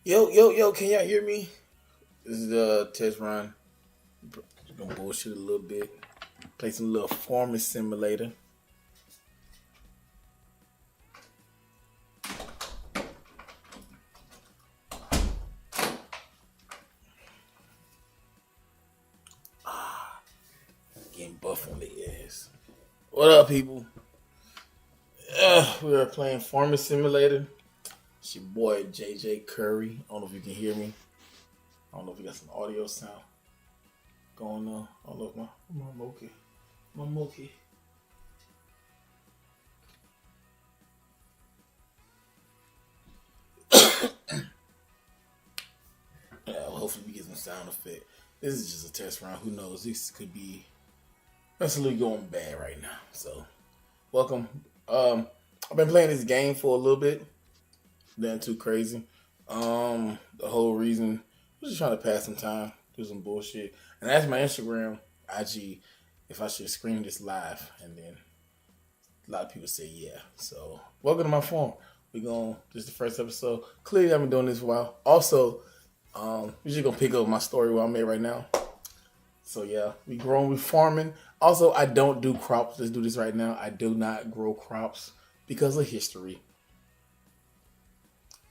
Yo, can y'all hear me? This is the test run. Just gonna bullshit a little bit. Play some little farming simulator. Getting buff on the ass. What up, people? We are playing farming simulator. It's your boy JJ Curry. I don't know if you can hear me. I don't know if we got some audio sound going on. I don't know if my okay. My okay. Yeah, well, hopefully we get some sound effect. This is just a test round. Who knows? This could be absolutely going bad right now. So, welcome. I've been playing this game for a little bit. Nothing too crazy. The whole reason I was just trying to pass some time, do some bullshit, and ask my Instagram, IG, if I should stream this live, and then a lot of people say yeah. So, welcome to my phone. This is the first episode. Clearly, I've been doing this for a while. Also, we're just gonna pick up my story where I'm at right now. So yeah, we farming. Also, I don't do crops. Let's do this right now. I do not grow crops because of history.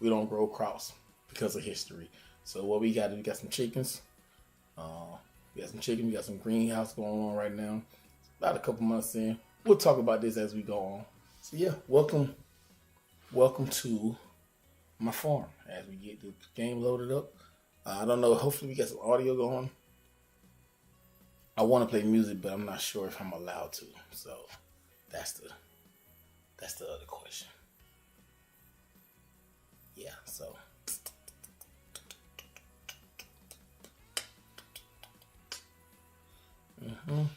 We don't grow crops because of history. So what we got some chickens. We got some chicken. We got some greenhouse going on right now. About a couple months in. We'll talk about this as we go on. So yeah, welcome to my farm as we get the game loaded up. I don't know. Hopefully we got some audio going. I want to play music, but I'm not sure if I'm allowed to. So that's the other question. Yeah. So. Mhm.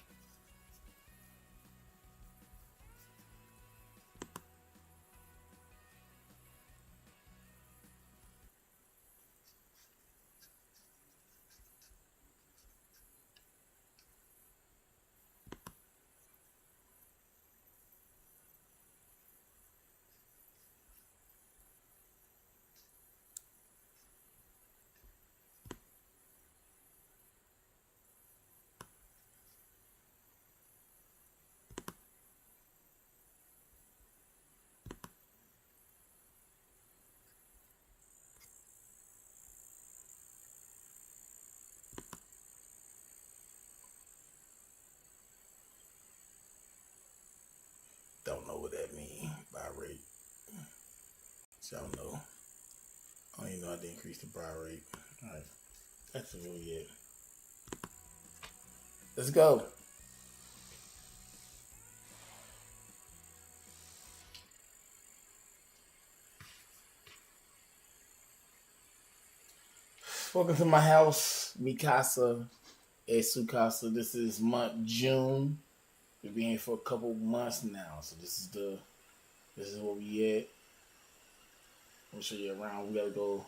Don't know what that means by rate. So I don't know. I don't even know how to increase the buy rate. All right, that's really it. Let's go. Welcome to my house, Mikasa and Sukasa. This is month June. We've been here for a couple months now, so this is where we at. Let me show you around. We gotta go.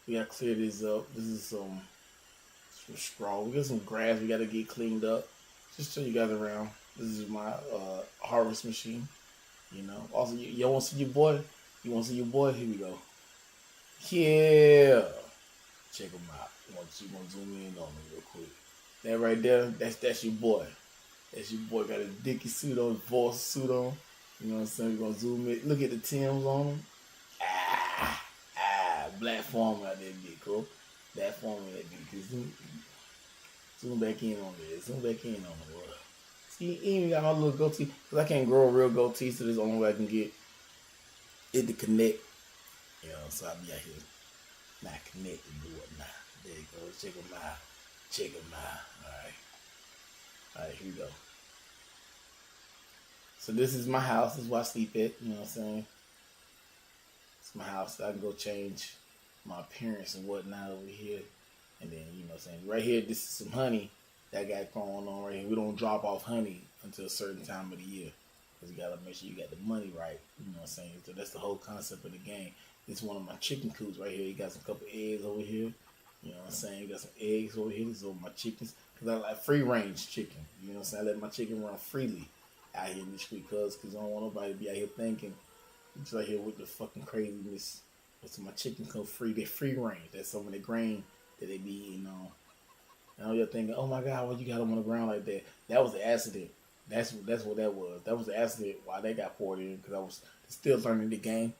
We gotta clear this up. This is some straw. We got some grass. We gotta get cleaned up. Just show you guys around. This is my harvest machine. You know. Also, y'all want to see your boy? You want to see your boy? Here we go. Yeah. Check him out. You want to zoom in on him real quick? That right there, that's your boy. That's your boy. Got his dicky suit on, his boss suit on. You know what I'm saying? We're gonna zoom in. Look at the Timbs on him. Black farmer out there, big cool. Black farmer that big. Zoom back in on this. Zoom back in on the world. See, he even got my little goatee. Cause I can't grow a real goatee, so this is the only way I can get it to connect. You know, so I'll be out here not connected and whatnot. There you go. Check him out. Check him out. Alright, here we go. So this is my house. This is where I sleep at. You know what I'm saying? It's my house. I can go change my appearance and whatnot over here. And then, you know what I'm saying? Right here, this is some honey that I got going on right here. We don't drop off honey until a certain time of the year. Because you got to make sure you got the money right. You know what I'm saying? So that's the whole concept of the game. This is one of my chicken coops right here. You got some couple eggs over here. You know what I'm saying? You got some eggs over here. These are my chickens. Because I like free range chicken. You know what I'm saying? I let my chicken run freely out here in the street. Because I don't want nobody to be out here thinking. Just out here with the fucking craziness So my chicken come free. They free range. That's some of the grain that they be eating on. And all you're thinking, oh my God, why you got them on the ground like that? That was the accident. That's what that was. That was the accident why they got poured in because I was still learning the game.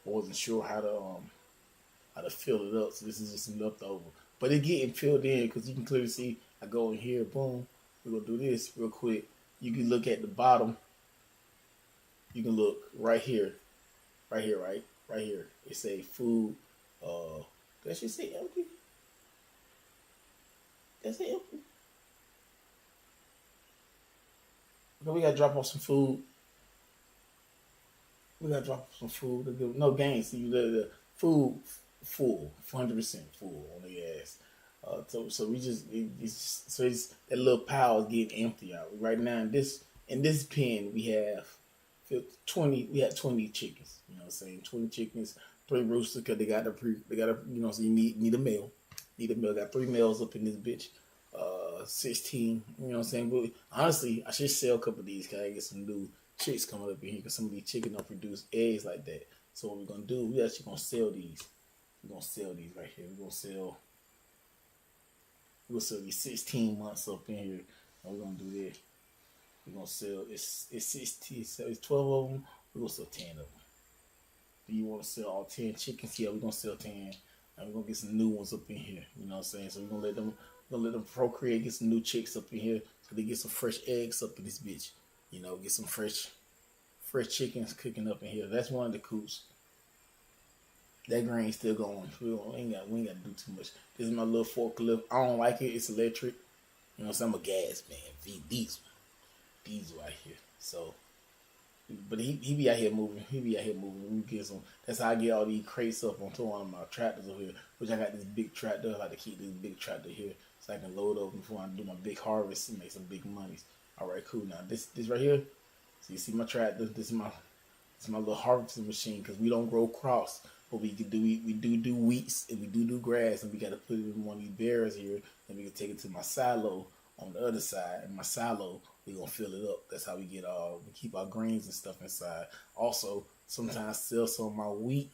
I wasn't sure how to fill it up. So this is just some leftover. But it getting filled in because you can clearly see I go in here, boom. We're gonna do this real quick. You can look at the bottom. You can look right here, right here. It say food. That should say empty. That's it empty. Okay, we gotta drop off some food. We gotta drop off some food. No games. See the food full, 100% full on the ass. So we just it's that little pile is getting empty out right now. In this pen we have 20. We had 20 chickens. You know what I'm saying? 20 chickens, 3 roosters because they got a you know so you need a male. Need a male. Got 3 males up in this bitch. 16. You know what I'm saying? But honestly, I should sell a couple of these because I get some new chicks coming up in here because some of these chickens don't produce eggs like that. So what we're gonna do? We actually gonna sell these. We're gonna sell these right here. We're gonna sell these 16 months up in here. And we're gonna do that. We're gonna sell it's 16, so it's 12 of them. We're gonna sell 10 of them. Do you want to sell all 10 chickens? Yeah, we're gonna sell 10. And we're gonna get some new ones up in here. You know what I'm saying? So we're gonna let them procreate, get some new chicks up in here so they get some fresh eggs up in this bitch. You know, get some fresh chickens cooking up in here. That's one of the coops. That grain's still going. We ain't got to do too much. This is my little forklift. I don't like it. It's electric. You know, so I'm a gas man. Diesel out here. So, but he be out here moving. We get some. That's how I get all these crates up onto one of my tractors over here. Which I got this big tractor. I like to keep this big tractor here so I can load up before I do my big harvest and make some big monies. All right, cool. Now this right here. So you see my tractor. This is my little harvesting machine because we don't grow crops. But we do wheats and we do grass and we got to put it in one of these barrels here and we can take it to my silo on the other side. And my silo, we gonna fill it up. That's how we keep our grains and stuff inside. Also, sometimes I sell some of my wheat.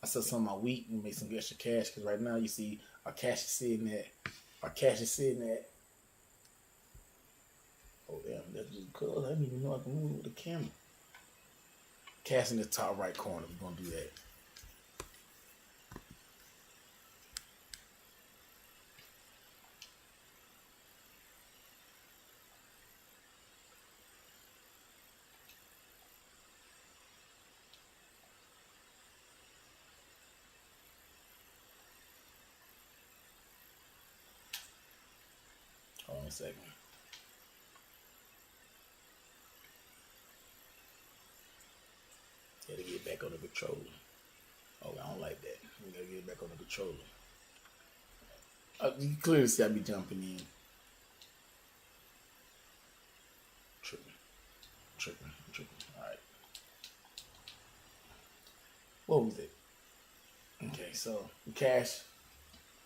And make some extra cash because right now you see our cash is sitting at. Oh damn, that's just cool. I didn't even know I can move with the camera. Cash in the top right corner. We're gonna do that. Hold on a second. Gotta get back on the controller. Oh, I don't like that. We gotta get back on the controller. You can clearly see I be jumping in. Tripping. Alright. What was it? Okay, so the cash.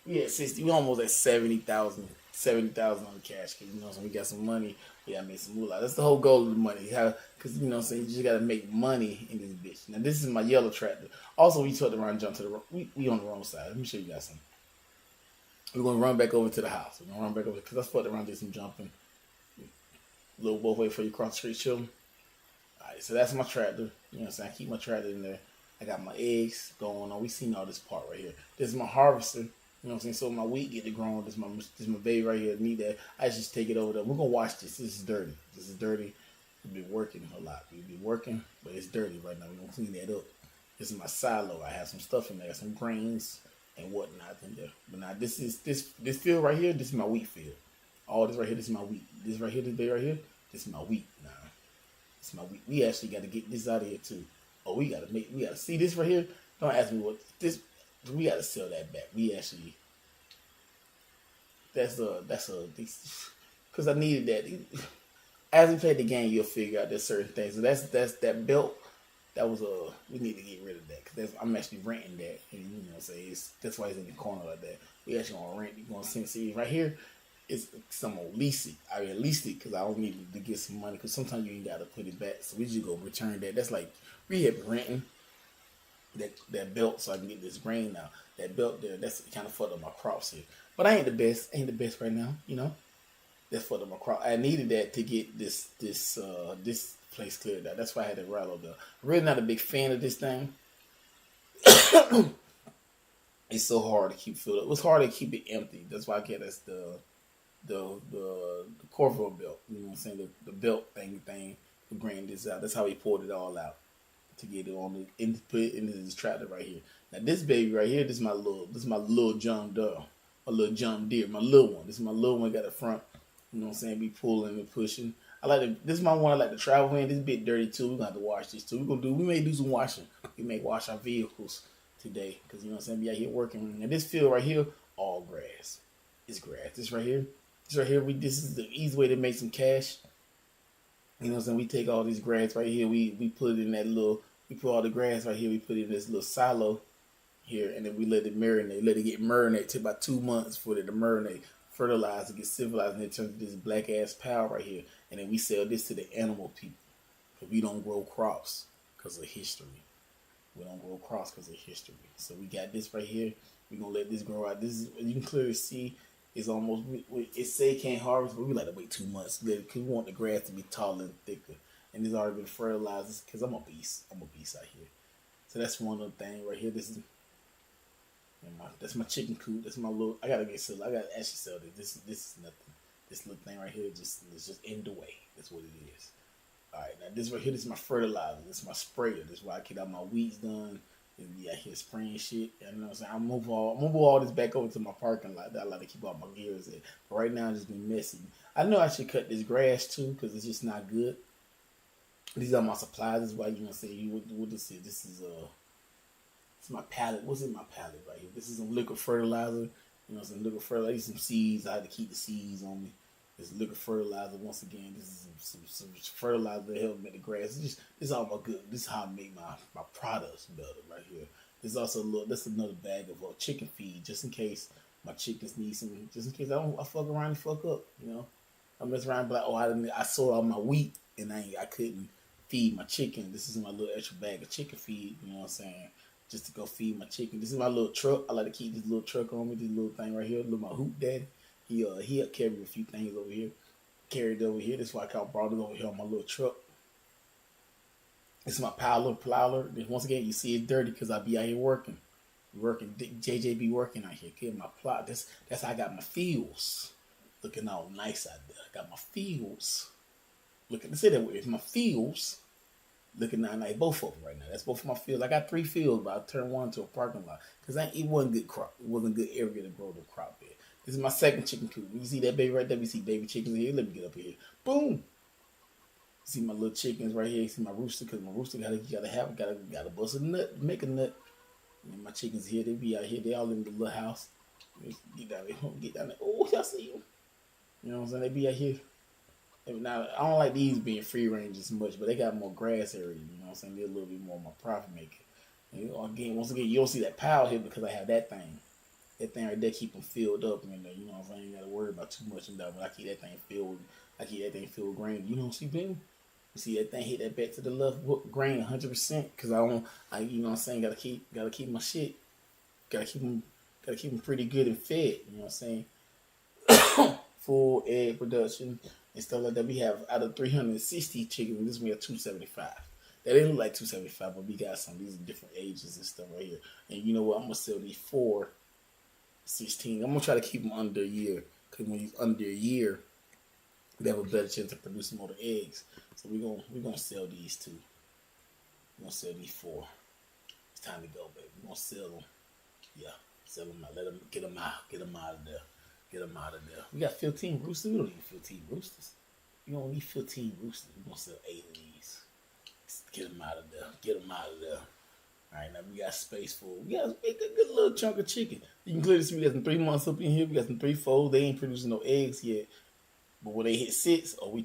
We at 60. We almost at 70,000. 70,000 on the cash because you know so we got some money. We gotta make some moolah. That's the whole goal of the money. Because you know what I'm saying, you just gotta make money in this bitch. Now this is my yellow tractor. Also, we took around and jumped to the we on the wrong side. Let me show you guys something. We're gonna run back over to the house. We're gonna run back over because I fucked around, did some jumping. A little both way before you cross the street, chilling. Alright, so that's my tractor. You know what I'm saying? I keep my tractor in there. I got my eggs going on. We seen all this part right here. This is my harvester. You know what I'm saying? So my wheat get to grow. This is my baby right here. Need that. I just take it over there. We're gonna wash this. This is dirty. We've been working a lot. We've been working, but it's dirty right now. We're gonna clean that up. This is my silo. I have some stuff in there, some grains and whatnot in there. But now this field right here, this is my wheat field. All this right here, this is my wheat. This right here, this day right here, this is my wheat. Nah. This is my wheat. We actually gotta get this out of here too. Oh, we gotta see this right here. Don't ask me what this. We gotta sell that back. We actually, that's because I needed that. As we play the game, you'll figure out there's certain things. So that's that belt. That was we need to get rid of that because I'm actually renting that. And, you know, say that's why it's in the corner like that. We actually gonna rent. You're gonna see right here. It's some gonna lease it. I mean, lease it because I don't need to get some money because sometimes you ain't gotta put it back. So we just go return that. That's like we have been renting. that belt so I can get this grain out. That belt there, that's kind of fucked up my crops here. But I ain't the best. Ain't the best right now. That's fucked up my crop. I needed that to get this place cleared out. That's why I had it right over there. I'm really not a big fan of this thing. It's so hard to keep filled up. It was hard to keep it empty. That's why I get us the Corvo belt. You know what I'm saying? The belt thing to grind this out. That's how he poured it all out to get it on put it into this tractor right here. Now this baby right here, this is my little John Doe, my little John Deere, my little one. This is my little one. Got the front. You know what I'm saying? Be pulling and pushing. This is my one I like to travel in. This bit dirty too. We're gonna have to wash this too. We may do some washing. We may wash our vehicles today because you know what I'm saying. Be out here working. And this field right here, all grass. It's grass. This right here. This is the easy way to make some cash. You know what I'm saying? We take all these grass right here. We put it in we put all the grass right here. We put it in this little silo here. And then we let it marinate. Let it get marinated. Take about 2 months for it to marinate. Fertilize, get civilized. And it turns into this black ass powder right here. And then we sell this to the animal people. Because we don't grow crops because of history. We don't grow crops because of history. So we got this right here. We're going to let this grow out. This is, you can clearly see, it's almost, it say can't harvest, but we like to wait 2 months because we want the grass to be taller and thicker. And it's already been fertilized because I'm a beast. I'm a beast out here. So that's one of the things right here. That's my chicken coop. That's my little. I gotta actually sell this. This is nothing. This little thing right here is just in the way. That's what it is. All right, now this right here, this is my fertilizer. This is my sprayer. This is why I get all my weeds done. And be out here spraying shit. You know what I'm saying? I'm move all this back over to my parking lot. That I like to keep all my gears in. But right now, it's just been messy. I know I should cut this grass too because it's just not good. These are my supplies. This is why you gonna say what this is. This is it's my pallet. What's in my pallet right here? This is some liquid fertilizer. You know, some liquid fertilizer. Some seeds. I had to keep the seeds on me. This liquid fertilizer. Once again, this is some fertilizer to help make the grass. This is all my good. This is how I make my products better right here. There's also that's another bag of chicken feed just in case my chickens need some. Just in case I fuck around and fuck up. You know, I mess around and be like, I sold all my wheat and I couldn't feed my chicken. This is my little extra bag of chicken feed. You know what I'm saying? Just to go feed my chicken. This is my little truck. I like to keep this little truck on me. This little thing right here. Look, my hoop daddy. He'll carry a few things over here. Carried over here. That's why I brought it over here on my little truck. This is my plowler. Once again, you see it dirty because I be out here working. JJ be working out here. Getting my plow. That's how I got my fields. Looking all nice out there. I got my fields. Looking to say that way. It's my fields. Looking out like both of them right now. That's both of my fields. I got 3 fields, but I turned one into a parking lot because it wasn't good crop. It wasn't good area to grow the crop in. This is my second chicken coop. You see that baby right there? We see baby chickens here. Let me get up here. Boom. You see my little chickens right here. You see my rooster because my rooster gotta bust a nut, make a nut. And my chickens here. They be out here. They all in the little house. Get down there. Get down there. Oh, y'all see you. You know what I'm saying? They be out here. Now, I don't like these being free range as much, but they got more grass area. You know what I'm saying? They're a little bit more my profit maker. And once again, you don't see that pile here because I have that thing. That thing right there keep them filled up. And, you know what I'm saying? You ain't got to worry about too much in there. But I keep that thing filled. With grain. You don't see, baby? You see that thing hit that back to the left grain 100% because you know what I'm saying? Gotta keep my shit. Gotta keep them pretty good and fed. You know what I'm saying? Full egg production and stuff like that. We have out of 360 chickens, this we have 275. That didn't look like 275, but we got some. These are different ages and stuff right here. And you know what? I'm gonna sell these for 16. I'm gonna try to keep them under a year because when you're under a year, they have a better chance of producing more eggs. So we're gonna sell these too. We're gonna sell these 4. It's time to go, baby. We're gonna sell them. Yeah, sell them out. Let them get them out. Get them out of there. Get them out of there. We got 15 roosters. We don't need 15 roosters. We don't need 15 roosters. We're gonna sell 8 of these. Get them out of there. Get them out of there. All right, now we got space for. We got a good little chunk of chicken. You can clearly see we got some 3 months up in here. We got some 3 foals. They ain't producing no eggs yet. But when they hit 6, we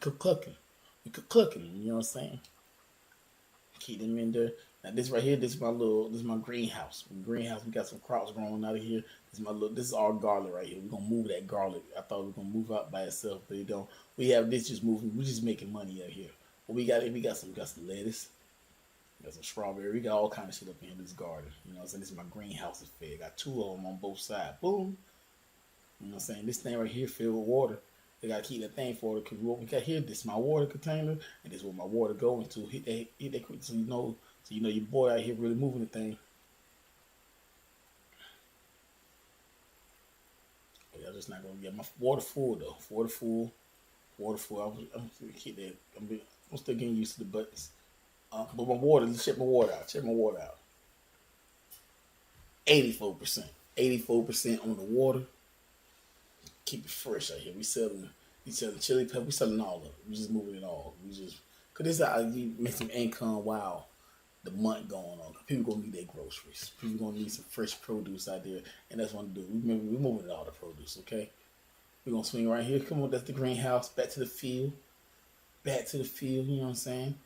could clucking. We could clucking. You know what I'm saying? Keep them in there. Now this right here, this is my greenhouse. In greenhouse, we got some crops growing out of here. This is our garlic right here. We're gonna move that garlic. I thought we were gonna move out by itself, but it don't. We have this just moving. We're just making money out here. But we got some lettuce. Got some strawberry. We got all kind of shit up in this garden. You know what I'm saying? This is my greenhouse effect. Got two of them on both sides. Boom. You know what I'm saying? This thing right here filled with water. They gotta keep that thing for it because what we got here, this is my water container, and this is where my water go into. Hit that quick so you know your boy out here really moving the thing. But I'm just not gonna get my water full though. Water full. I'm gonna keep that. I'm still getting used to the buttons. But my water, check my water out. Check my water out. 84%. 84% on the water. Keep it fresh out here. We selling chili pepper. We selling all of it. We just moving it all. Cause this is how you make some income while the month going on. Cause people gonna need their groceries. People gonna need some fresh produce out there, and that's what we do. Remember, we moving all the produce. Okay, we gonna swing right here. Come on, that's the greenhouse. Back to the field. Back to the field. You know what I'm saying?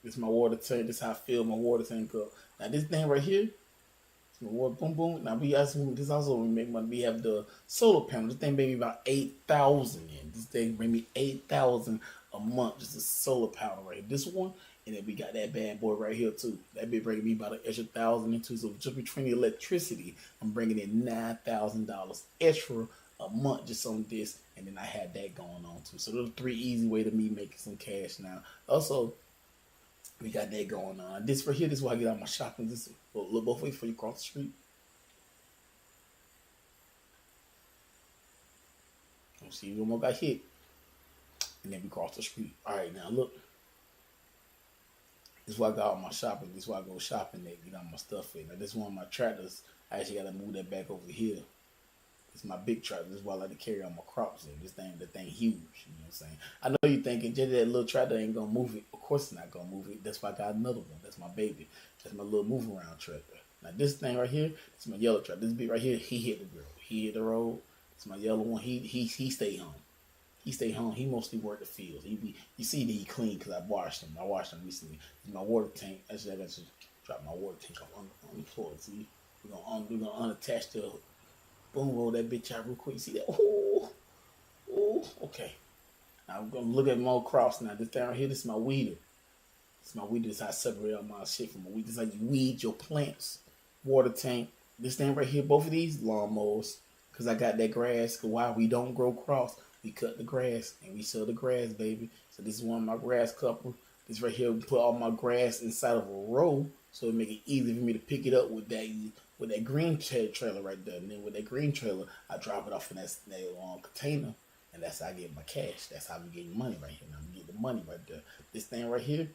This is my water tank. This is how I fill my water tank up. Now this thing right here. Water, boom, boom. Now this also we make money. We have the solar panel. This thing made me about 8,000 in. This thing bring me 8,000 a month. Just a solar panel right here. This one, and then we got that bad boy right here too. That be bringing me about an extra 1,000 into. So just between the electricity, I'm bringing in $9,000 extra a month just on this, and then I had that going on too. So those are three easy way to me making some cash now. Also, we got that going on. This right here, this is where I get out my shopping. This look both ways before you cross the street. Don't see you almost got hit. And then we cross the street. Alright, now look. This is where I got all my shopping. This is where I go shopping and get all my stuff in. Now this is one of my tractors. I actually gotta move that back over here. It's my big tractor. This is why I like to carry all my crops in. The thing huge. You know what I'm saying? I know you're thinking, just that little tractor ain't gonna move it. Of course it's not gonna move it. That's why I got another one. That's my baby. That's my little move around tractor. Now this thing right here, it's my yellow tractor. This bit right here, he hit the road. He hit the road. It's my yellow one. He stayed home. He stayed home. He mostly worked the fields. You see that he clean because I washed him. I washed him recently. My water tank. Actually, I got to drop my water tank on the floor. See, we're gonna unattach the. Boom, roll that bitch out real quick. See that? Ooh, okay. Now I'm gonna look at more crops now. This down here, this is my weeder. This is my weeder. This is how I separate all my shit from my weed. This is how you weed your plants. Water tank. This thing right here, both of these lawnmowers. Cause I got that grass. Cause while we don't grow crops, we cut the grass and we sell the grass, baby. So this is one of my grass couple. This right here, we put all my grass inside of a row, so it make it easy for me to pick it up with that green trailer right there. And then with that green trailer, I drop it off in that container, and that's how I get my cash. That's how we get money right here. Now we get the money right there. This thing right here,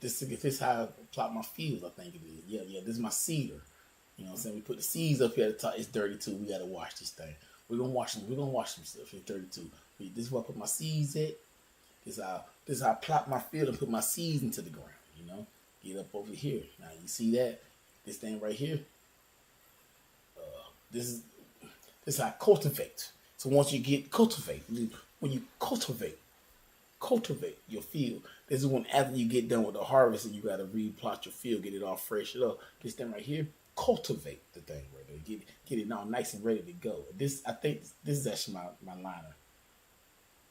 this is how I plot my fields. I think it is. Yeah. This is my seeder. You know what I'm saying? We put the seeds up here at the top. It's dirty too. We gotta wash this thing. We're gonna wash them. We're gonna wash some stuff. It's dirty too. This is where I put my seeds at. This is how I plot my field and put my seeds into the ground. You know, get up over here. Now you see that this thing right here. This is how I cultivate. So once you when you cultivate your field. This is when after you get done with the harvest and you got to replot your field, get it all freshed up. This thing right here, cultivate the thing right there. Get it all nice and ready to go. I think this is actually my liner.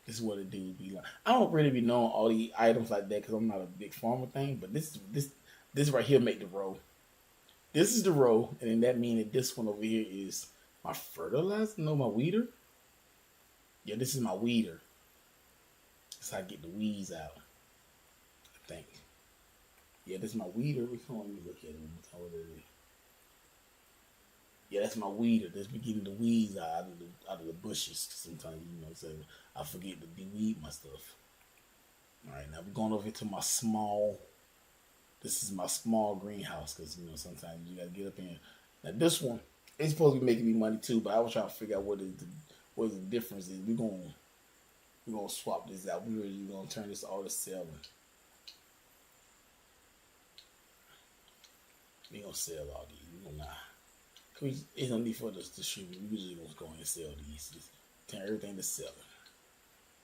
This is what it do be like. I don't really be knowing all the items like that because I'm not a big farmer thing. But this right here make the row. This is the row, and then that means that this one over here is my fertilizer. No, my weeder. Yeah, this is my weeder. That's how I get the weeds out. I think. Yeah, this is my weeder. Let me look at it. Yeah, that's my weeder. That's me getting the weeds out of the bushes. Sometimes, you know what I'm saying, I forget to de-weed my stuff. All right, now we're going over to my small. This is my small greenhouse because, you know, sometimes you got to get up in. Now, this one, it's supposed to be making me money too, but I was trying to figure out what the difference is. We're gonna swap this out. We're really gonna turn this all to selling. We gonna sell all these. We gonna it's no need for us to distribute. We usually gonna go and sell these. Just turn everything to selling.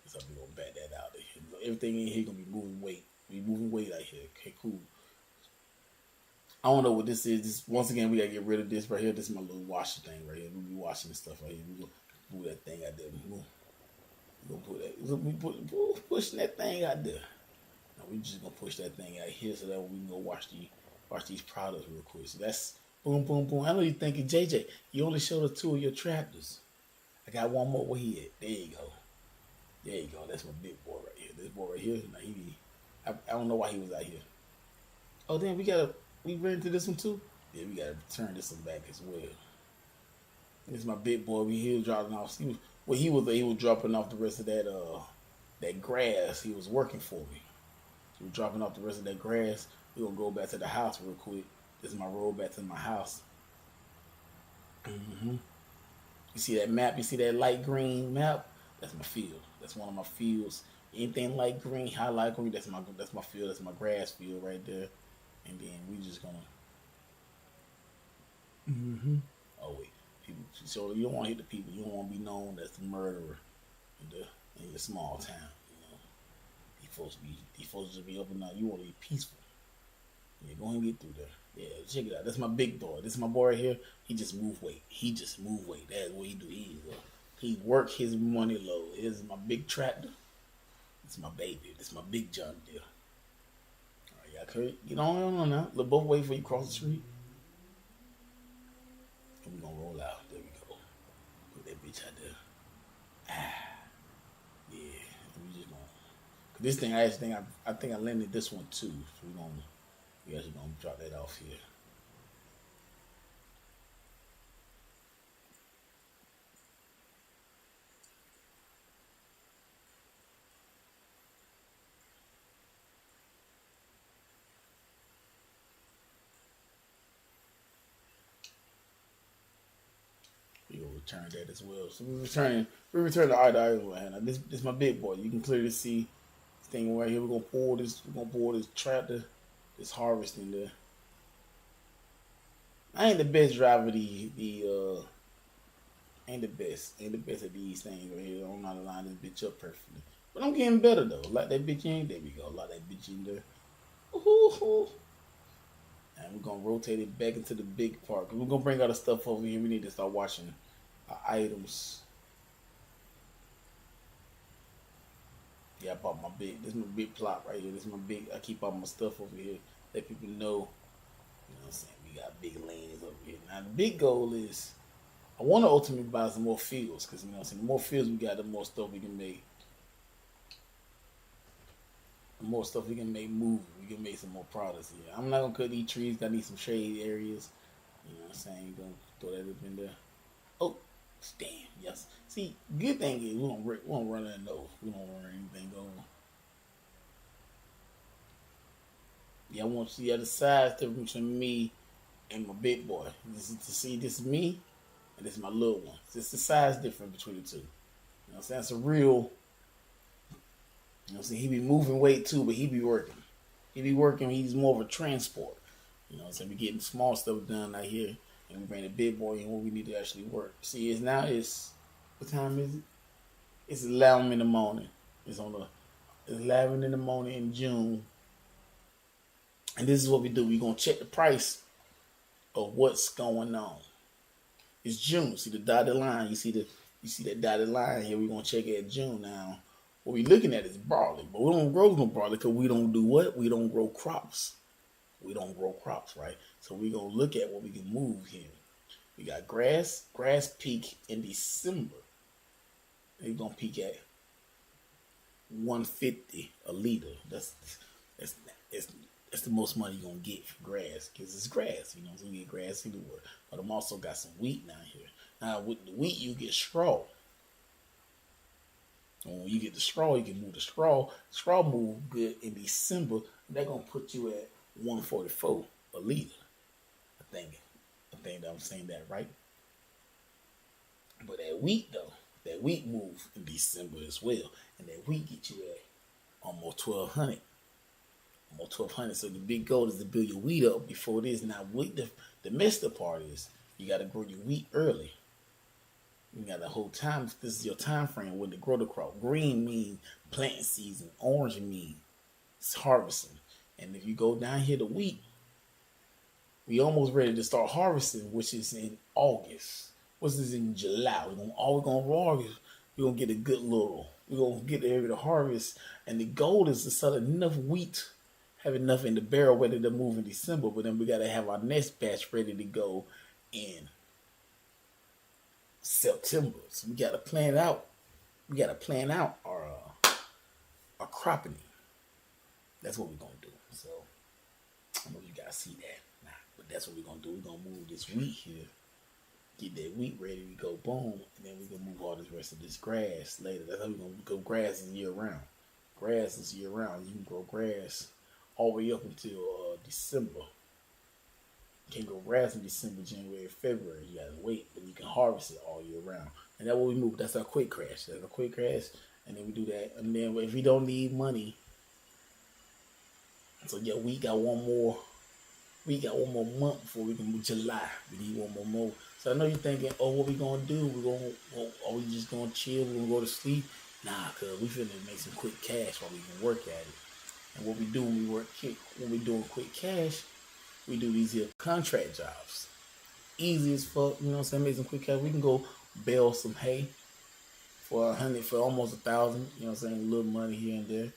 So we gonna back that out. Everything in here gonna be moving weight. We moving weight out here. Okay, cool. I don't know what this is. Once again, we gotta get rid of this right here. This is my little washer thing right here. We be washing the stuff right here. We gonna move that thing out there. We gonna put that. We pushing that thing out there. Now We just gonna push that thing out here so that we can go watch these products real quick. So that's boom, boom, boom. I know you're thinking, JJ, you only showed us 2 of your tractors. I got one more. Where he at? There you go. There you go. That's my big boy right here. This boy right here. Now I don't know why he was out here. Oh, then we ran into this one too. Yeah, we gotta turn this one back as well. This is my big boy. He was dropping off. He was dropping off the rest of that grass. He was working for me. He was dropping off the rest of that grass. We're gonna go back to the house real quick. This is my road back to my house. Mm-hmm. You see that map? You see that light green map? That's my field. That's one of my fields. Anything light green, highlight green, that's my field. That's my grass field right there. And then we just gonna. Mm-hmm. Oh wait, people. So you don't want to hit the people. You don't want to be known as the murderer in your small town. You know, these folks just be up and down. You want to be peaceful. Yeah, go ahead and get through there. Yeah, check it out. That's my big boy. This is my boy right here. He just move weight. That's what he do. He work his money low. This is my big tractor. This is my baby. This is my big John Deere. All right, y'all could get on now. Look both ways before you cross the street. And we gonna roll out. There we go. Put that bitch out there. Yeah. And we just gonna. Cause this thing, I think I landed this one too. So we actually gonna drop that off here. We will return that as well. So we return the item. Now this my big boy. You can clearly see this thing right here. We're gonna pull this tractor, this harvesting there. I ain't the best driver. Ain't the best at these things right here. I don't know how to line this bitch up perfectly, but I'm getting better though. Like that bitch in. There we go. Like that bitch in there. Ooh. And we're gonna rotate it back into the big part. We're gonna bring all the stuff over here. We need to start watching our items. Yeah, I bought this is my big plot right here. This is my big, I keep all my stuff over here. Let people know, you know what I'm saying, we got big lanes over here. Now the big goal is, I want to ultimately buy some more fields, because you know what I'm saying, the more fields we got, the more stuff we can make. The more stuff we can make move. We can make some more products here. I'm not gonna cut these trees, I need some shade areas. You know what I'm saying, gonna throw that up in there. Oh, damn, yes. See, good thing is we don't run that nose. We don't run anything over. Yeah, I want to see the other size difference between me and my big boy. This is me, and this is my little one. This is the size difference between the two. You know what I'm saying? It's a real, you know what I'm saying? He be moving weight too, but he be working. He's more of a transport. You know what I'm saying? We getting small stuff done out here, and we bring the big boy in where we need to actually work. See, what time is it? It's 11 in the morning. It's 11 in the morning in June. And this is what we do. We're going to check the price of what's going on. It's June. See the dotted line? You see that dotted line here? We're going to check it at June now. What we're looking at is barley. But we don't grow no barley because we don't do what? We don't grow crops. We don't grow crops, right? So we're going to look at what we can move here. We got grass peak in December. They're going to peak at $150 a liter. That's the most money you're going to get for grass because it's grass. You know, so you get grass anywhere. But I'm also got some wheat down here. Now, with the wheat, you get straw. And when you get the straw, you can move the straw. Straw move good in December. They're going to put you at $144 a liter. I think that I'm saying that right. But that wheat, though, that wheat move in December as well. And that wheat get you at almost 1,200. Almost 1,200. So the big goal is to build your wheat up before it is. Now, the messed up part is you got to grow your wheat early. You got the whole time. This is your time frame when to grow the crop. Green means planting season. Orange means it's harvesting. And if you go down here to wheat, we almost ready to start harvesting, which is in August. What's this in July? We're gonna August. We're gonna get a good little We're gonna get there to harvest, and the goal is to sell enough wheat, have enough in the barrel ready to move in December. But then we gotta have our next batch ready to go in September. So we gotta plan out. We gotta plan out our cropping. That's what we're gonna do. So I know you guys see that, nah, but that's what we're gonna do. We're gonna move this wheat here, get that wheat ready to go, boom, and then we're gonna move all this rest of this grass later. That's how we're gonna go. Grass is year round. Grass is year round. You can grow grass all the way up until December. You can grow grass in December, January, February. You gotta wait, but you can harvest it all year round. And that's what we move. That's our quick crash. That's a quick crash, and then we do that. And then if we don't need money, so yeah, we got one more. We got one more month before we can move. July. We need one more month. So I know you're thinking, oh, what we gonna do? Are we just gonna chill? We gonna go to sleep? Nah, cause we finna make some quick cash while we can work at it. And what we do when we doing quick cash, we do these here contract jobs. Easy as fuck, you know what I'm saying? Make some quick cash. We can go bale some hay for 100, for almost 1,000. You know what I'm saying? A little money here and there.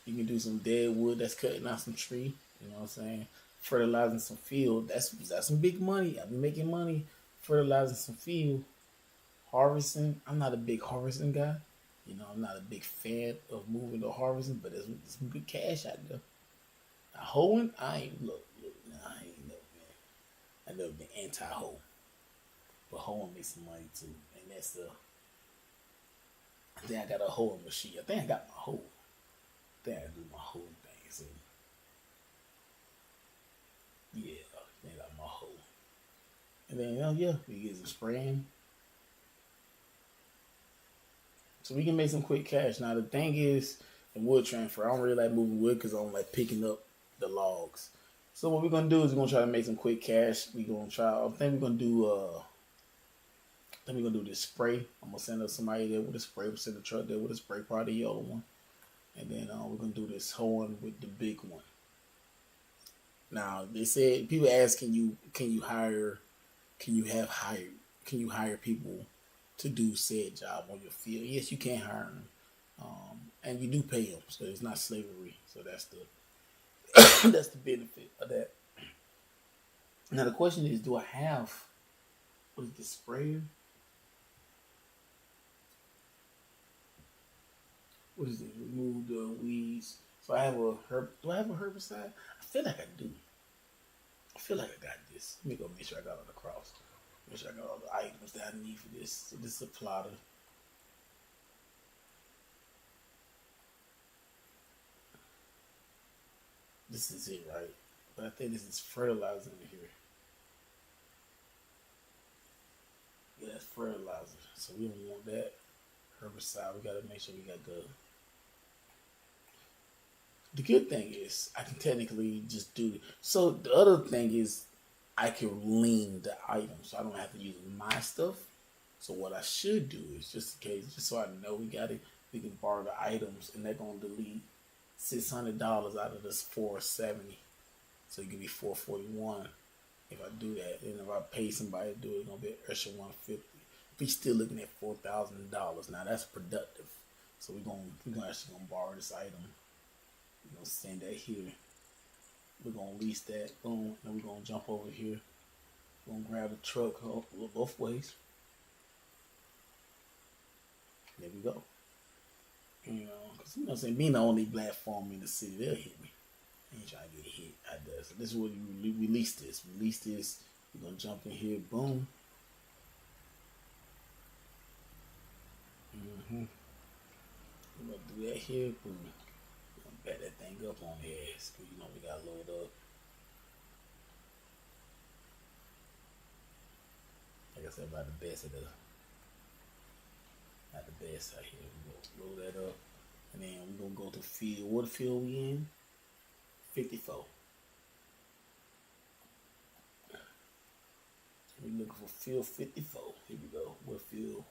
You can do some dead wood that's cutting out some tree. You know what I'm saying? Fertilizing some field. That's some big money. I've been making money fertilizing some field. Harvesting. I'm not a big harvesting guy. You know, I'm not a big fan of moving or harvesting, but there's some good cash out there. Now, hoeing, I ain't nah, I ain't never been. I never been anti-hoe, but hoeing makes some money too, and that's the. I think I got a hoeing machine. I think I got my hoe. I think I do my hoeing thing. So yeah, I think I got my hoe. And then yeah, we get some spraying, so we can make some quick cash. Now the thing is, the wood transfer. I don't really like moving wood because I don't like picking up the logs. So what we're gonna do is we're gonna try to make some quick cash. We're gonna try. I think we're gonna do. Then we're gonna do this spray. I'm gonna send up somebody there with a spray. We'll send a truck there with a spray, probably the yellow one. And then we're gonna do this horn with the big one. Now they said people ask, can you have hired can you hire people to do said job on your field? Yes, you can hire them, and you do pay them, so it's not slavery. So that's the that's the benefit of that. Now the question is, do I have what is the sprayer? What is it? Remove the weeds. So I have a herb. Do I have a herbicide? I feel like I do. I feel like I got this. Let me go make sure I got all the crops. Make sure I got all the items that I need for this. So this is a plotter. This is it, right? But I think this is fertilizer in here. Yeah, that's fertilizer. So we don't want that herbicide. We gotta make sure we got the good thing is I can technically just do it. So the other thing is I can lean the item, so I don't have to use my stuff. So what I should do is just in case, just so I know we got it, we can borrow the items, and they're gonna delete $600 out of this 470. So it give me 441 if I do that. And if I pay somebody to do it, it's gonna be an extra 150. We still looking at $4,000. Now that's productive. So we're gonna actually gonna borrow this item. We're gonna send that here. We're gonna lease that. Boom. Then we're gonna jump over here. We're gonna grab the truck both ways. There we go. You know, because you know what I'm saying, being the only black farm in the city, they'll hit me. I ain't trying to get hit out there. So this is what we release this. Release this. We're gonna jump in here. Boom. Mm-hmm. We're gonna do that here. Boom. We're gonna back that thing up on the ass. Cause you know we gotta load up. Like I said, about the best of the not the best out here. We're gonna load that up. And then we're gonna go to field. What field we in? 54. We're looking for field 54. Here we go. What field?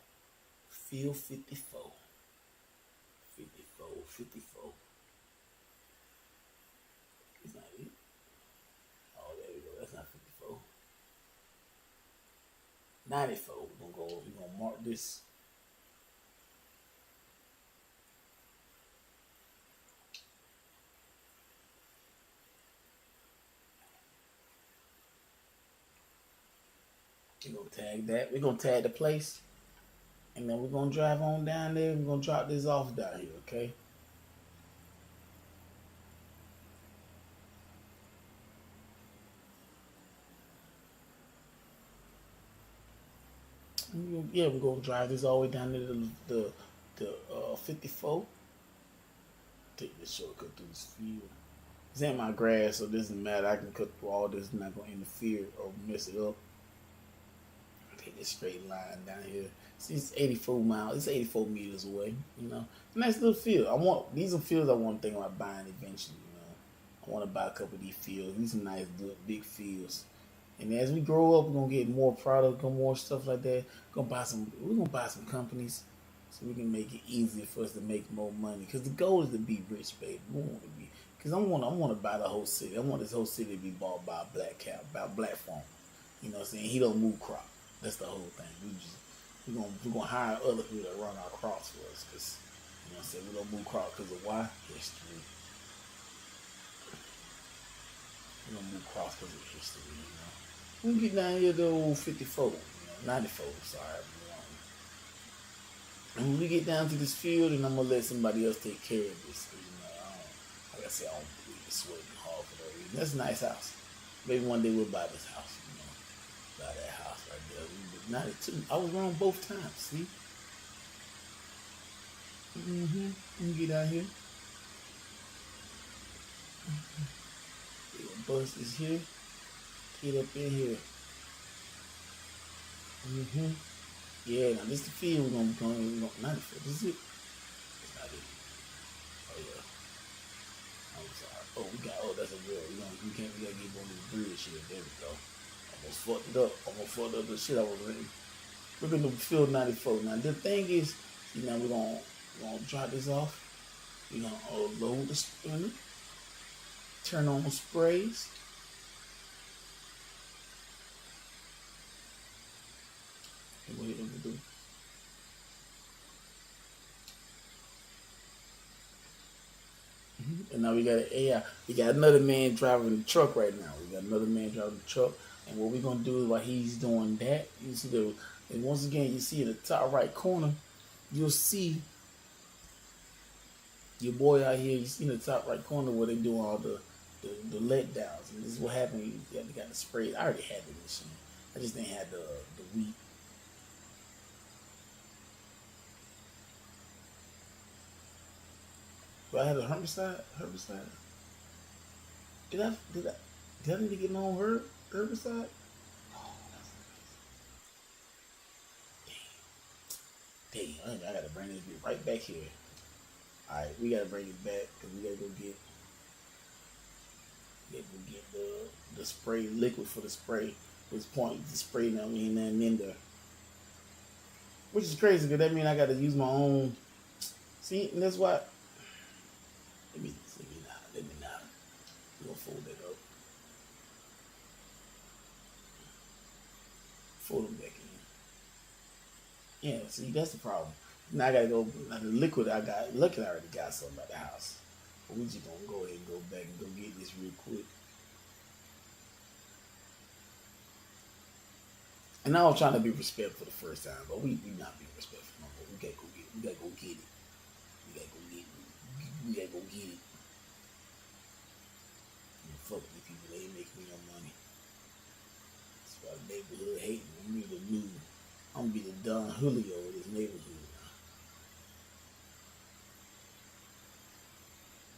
Field 54. 54. 54. Is not it? Oh, there we go. That's not 54. 94. We're gonna mark this. We're gonna tag that. We're gonna tag the place, and then we're gonna drive on down there. We're gonna drop this off down here, okay? Yeah, we're gonna drive this all the way down to the 54. Take this shortcut through this field. This ain't my grass, so it doesn't matter. I can cut through all this, not gonna interfere or mess it up. Take this straight line down here. See, it's 84 miles. It's 84 meters away. You know, nice little field. I want these are fields I want to think about buying eventually. You know, I want to buy a couple of these fields. These are nice, good, big fields. And as we grow up, we're gonna get more product, more stuff like that. We're gonna buy some companies, so we can make it easier for us to make more money. Because the goal is to be rich, baby. We want to be. Because I want to buy the whole city. I want this whole city to be bought by a black cow, by a black farmer. You know what I'm saying? He don't move crop. That's the whole thing. We're gonna hire other people to run our crops for us. Because you know what I'm saying? We don't move crop because of why? History. We don't move crops because of history. You know. We can get down here to old 54, 94, sorry. And when we get down to this field, and I'm going to let somebody else take care of this. Like I said, I don't believe it's sweating hard for that reason. That's a nice house. Maybe one day we'll buy this house, buy that house right there. But 92, I was wrong both times, see? Mm-hmm. Let me get out here. The bus is here. Get up in here. Mm-hmm. Yeah, now this is the field we're gonna 94. This is it. It's not it. Oh yeah. I'm sorry. That's a real. We gotta get on this bridge here. There we go. Almost fucked it up. Almost fucked up the shit I was in. We're gonna field 94. Now the thing is, we're gonna drop this off. We're gonna load the sprinter. Turn on the sprays. And what are you gonna do? And now we got an AI. We got another man driving the truck right now. We got another man driving the truck. And what we're gonna do is while he's doing that, you see and once again you see in the top right corner, you'll see your boy out here. You see in the top right corner where they doing all the letdowns. And this is what happened. They got the spray. I already had the machine. I just didn't have the wheat. Do I have a herbicide? Did I need to get my own herbicide? Oh, that's Damn, I gotta bring this bit right back here. Alright, we gotta bring it back because we gotta go get the spray liquid for the spray. This point the spray now we ain't nothing in there. Which is crazy because that means I gotta use my own. See, and that's why. Let me not. We're gonna fold that up. Fold them back in. Yeah, see, that's the problem. Now I gotta go. Now the liquid I already got something at the house. But we just gonna go ahead and go back and go get this real quick. And I was trying to be respectful the first time, but we not being respectful no more. We gotta go get it. We gotta go get it. We gotta go get it. We gotta go get it. Fuck these people, they ain't making me no money. That's why the neighborhood hating. I'm gonna be the Don Julio of this neighborhood.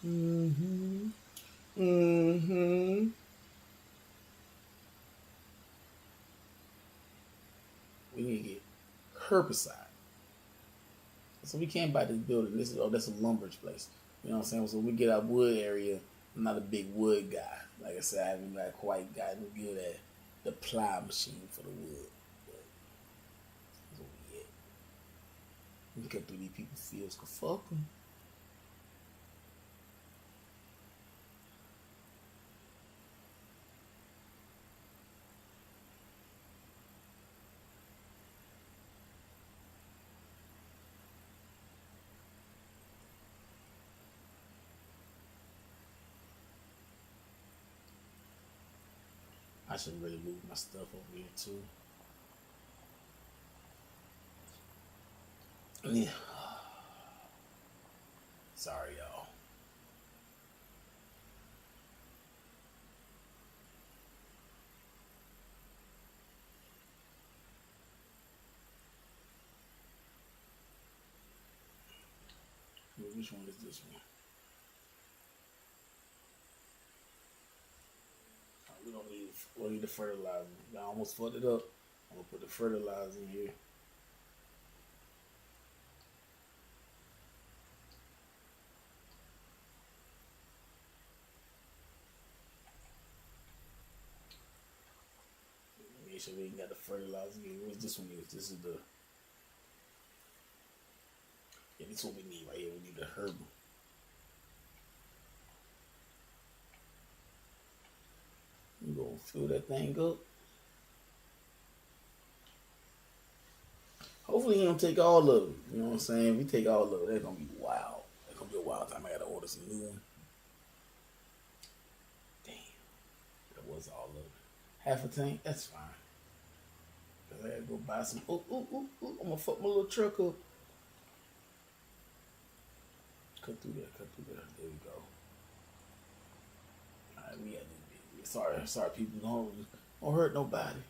Mm-hmm. Mm-hmm. We need to get herbicide. So we can't buy this building. That's a lumber's place. You know what I'm saying? So we get our wood area. I'm not a big wood guy. Like I said, I haven't quite gotten good at the plow machine for the wood. But that's what we at. We cut through these people's fields. Cause fuck them. I should really move my stuff over here too. Yeah. Sorry, y'all. Which one is this one? We don't need the fertilizer. I almost fucked it up. I'm gonna put the fertilizer in here. Make sure we ain't got the fertilizer in here. What's this one is? This is the this is what we need right here. We need the herb. We gonna fill that thing up. Hopefully he don't take all of it. You know what I'm saying? If we take all of it, that's gonna be wild. That's gonna be a wild time. I gotta order some new one. Damn, that was all of it. Half a tank, that's fine. Cause I gotta go buy some. Ooh. I'm gonna fuck my little truck up. Cut through there. There we go. Alright, we got this. Sorry, people. Don't hurt nobody.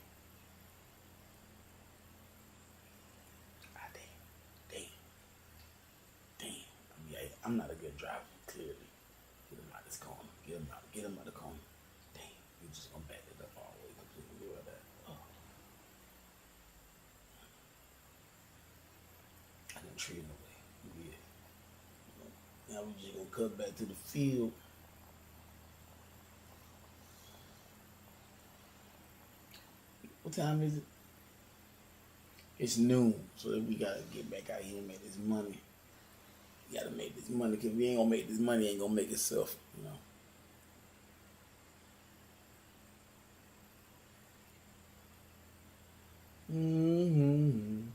Ah, damn. I'm not a good driver, clearly. Get him out this corner. Get him out the corner. Damn, you just gonna back it up all the way completely do that. Oh. I didn't tree in the way. Yeah. Now we just gonna cut back to the field. What time is it? It's noon, so we gotta get back out here and make this money. We gotta make this money, cause if we ain't gonna make this money, ain't gonna make itself, you know. Mm-hmm.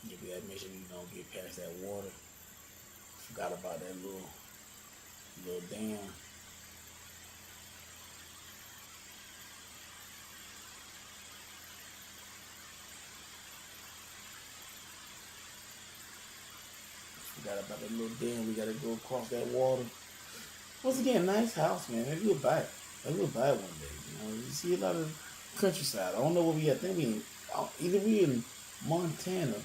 Yeah, we gotta make sure we don't get past that water. Forgot about that little dam. Forgot about that little dam. We gotta go across that water. Once again, nice house, man. Maybe we'll buy it. Maybe we'll buy it one day. You know, you see a lot of countryside. I don't know where we at. I think either we in Montana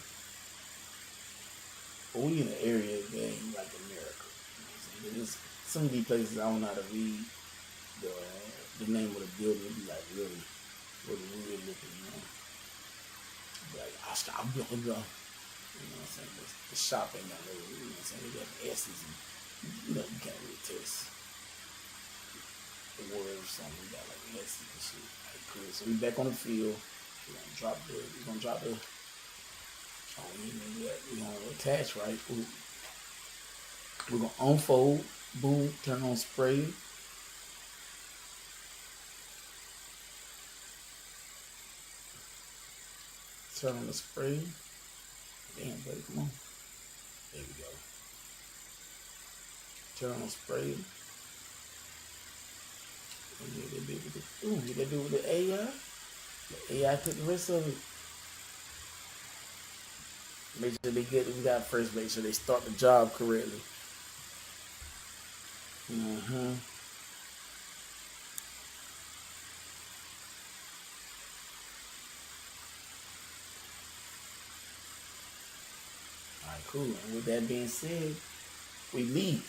or we in an area that ain't like America. You know some of these places I don't know how to read the the name of the building. It'd be like really weird looking. You know, like I stop building. You know what I'm saying? The shop ain't got no. You know what I'm saying? They got S's and you can't really test the word or something. We got like S's and shit. Like cool. So we back on the field. We're gonna drop the. Oh, we're gonna attach right. Ooh. We're gonna unfold. Boom. Turn on spray. Turn on the spray. Damn, buddy, come on. There we go. Turn on the spray. Get that do with the AI. The AI took the rest of it. Make sure they get we got first. Make sure they start the job correctly. Mm-hmm. All right, cool. And with that being said, we leave.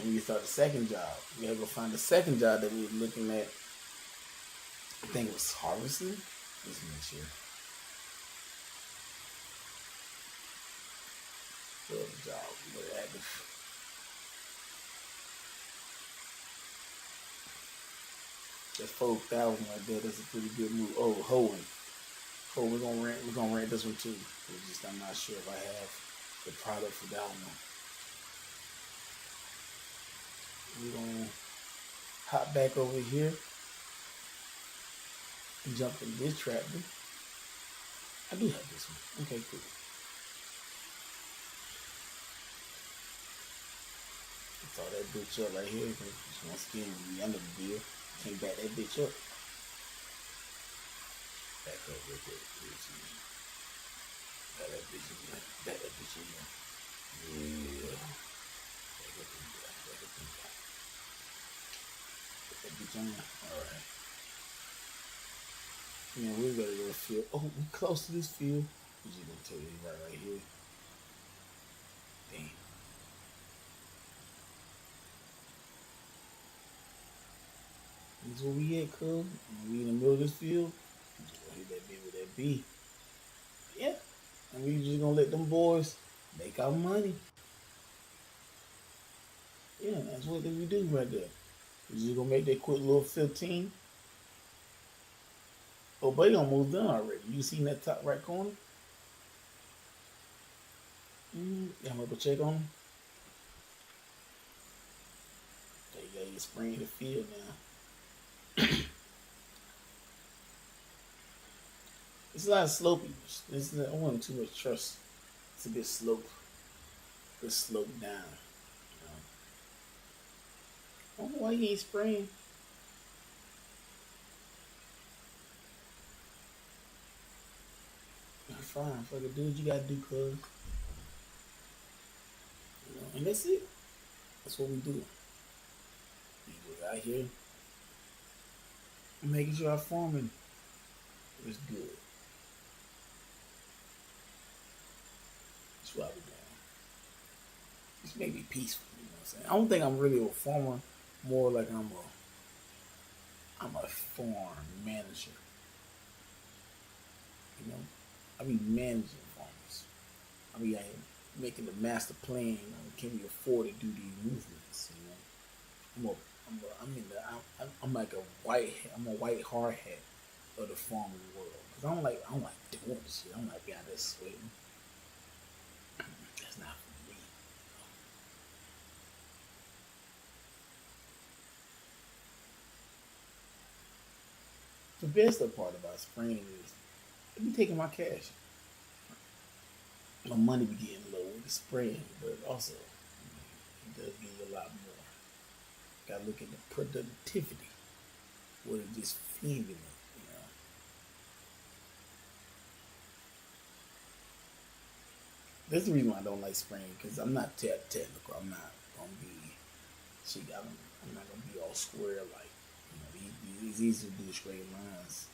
And we start the second job. We gotta go find the second job that we were looking at. I think it was harvesting. Let's make sure. The job. We're active. That's 4,000 right there. That's a pretty good move. Oh, holding. Oh, we're gonna rent this one too. It's just I'm not sure if I have the product for that one. We're gonna hop back over here and jump in this tractor. I do have this one. Okay, cool. Saw that bitch up right here. Once again, we end of the deal. Can't back that bitch up. Back up real quick. Back that bitch in. Back that bitch in. Yeah. Back up in there. Back up in there. Put that bitch on. Alright. Yeah, we got a little field. Oh, we close to this field. I'm just gonna tell you right here. Damn. This is where we at, cuz. We in the middle of this field. I'm just gonna hit that B with that B. Yeah. And we just gonna let them boys make our money. Yeah, that's what we do right there. We just gonna make that quick little 15. Oh, but he almost done already. You seen that top right corner? I'm gonna check on him. There you go, you spraying the field now. It's a lot of slopey. I want too much trust. It's a bit slope. Good slope down. I don't know why you ain't spraying. Fine, fucking do what you gotta do, cuz. And that's it. That's what we do. We go out here, making sure our farming is good. That's what we're doing. Just make me peaceful, you know what I'm saying? I don't think I'm really a farmer, more like I'm a farm manager. You know? I be managing farmers. I be making the master plan, you know, can we afford to do these movements, you know? I'm like I'm a white hard hat of the farming world. Cause I don't like doing this shit. I'm like being out there sweating. That's not for me. The best part about spraying is I be taking my cash. My money be getting low with the spraying, but also it does give you a lot more. Gotta look at the productivity. What it just feeding it, you know. That's the reason why I don't like spraying, because I'm not technical. I'm not gonna be I'm not gonna be all square like, you know, it's easy to do straight lines.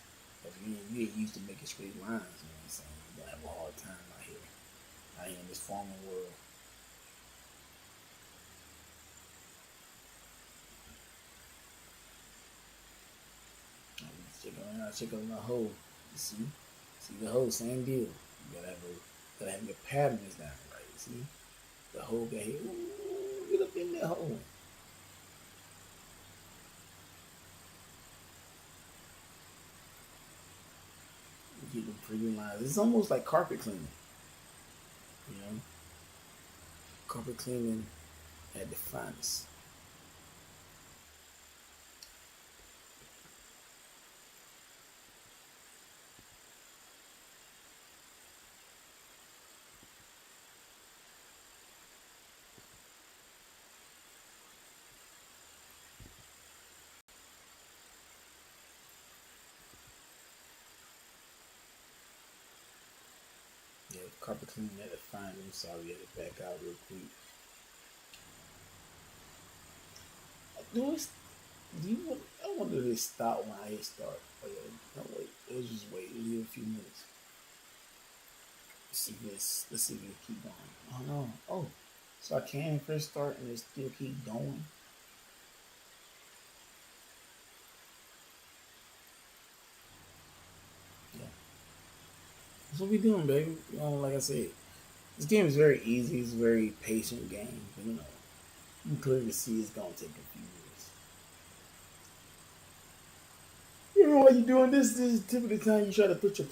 If you ain't used to making straight lines, you know what I'm saying? You're gonna have a hard time out here in this farming world. Check on the hole. You see the hole, same deal. You gotta have your patterns down right. See the hole got here. Ooh, get up in that hole. Get the pretty lines. It's almost like carpet cleaning. You know, carpet cleaning at the finest. Yeah, carpet cleaning at the finest. I'm sorry, get it back out real quick. Do it. Do you? I wonder if they stop when I hit start. Oh yeah, no wait. Let's just wait. Leave a few minutes. Let's see this. Let's see if it keep going. Oh no. Oh, so I can first start and it still keep going. Yeah. That's what we doing, baby. You know, like I said, this game is very easy. It's a very patient game. But, you know, you can clearly see it's gonna take a few years. You know what you doing? This is typically the time you try to put your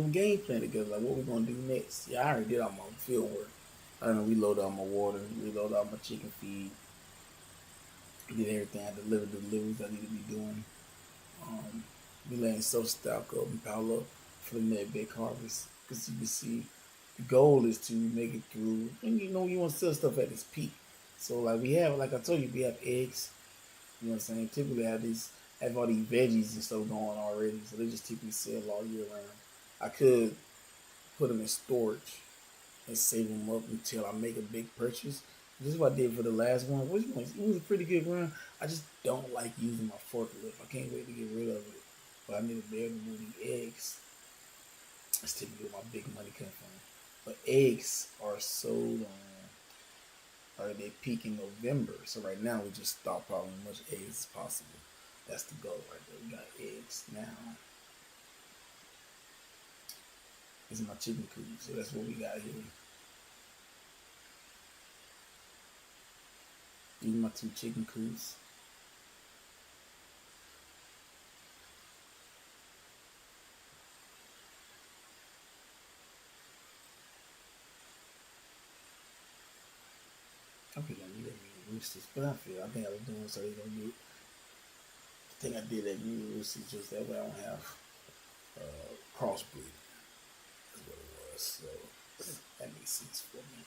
game plan together. Like what we're gonna do next. Yeah, I already did all my field work. I done reload all my water, reload all my chicken feed, did everything. I delivered the deliveries I need to be doing. Um, we letting stuff stock up and pile up for the next big harvest. Because you can see the goal is to make it through. And you know, you want to sell stuff at its peak. So like we have, like I told you, we have eggs. You know what I'm saying? Typically have all these veggies and stuff going already, so they just typically sell all year round. I could put them in storage and save them up until I make a big purchase. This is what I did for the last one. Which one? It was a pretty good run. I just don't like using my forklift. I can't wait to get rid of it. But I need to be able to move these eggs. That's typically where my big money comes from. But eggs are sold on, or they peak in November. So right now we just stockpiling as much eggs as possible. That's the goal right there. We got eggs now. This is my chicken coop. So that's what we got here. These are my two chicken coops. I think I need that mini roosters, but I think I was doing so they gonna get. I think I did that mini roosters just that way I don't have crossbreed. That's what it was. So that makes sense for me.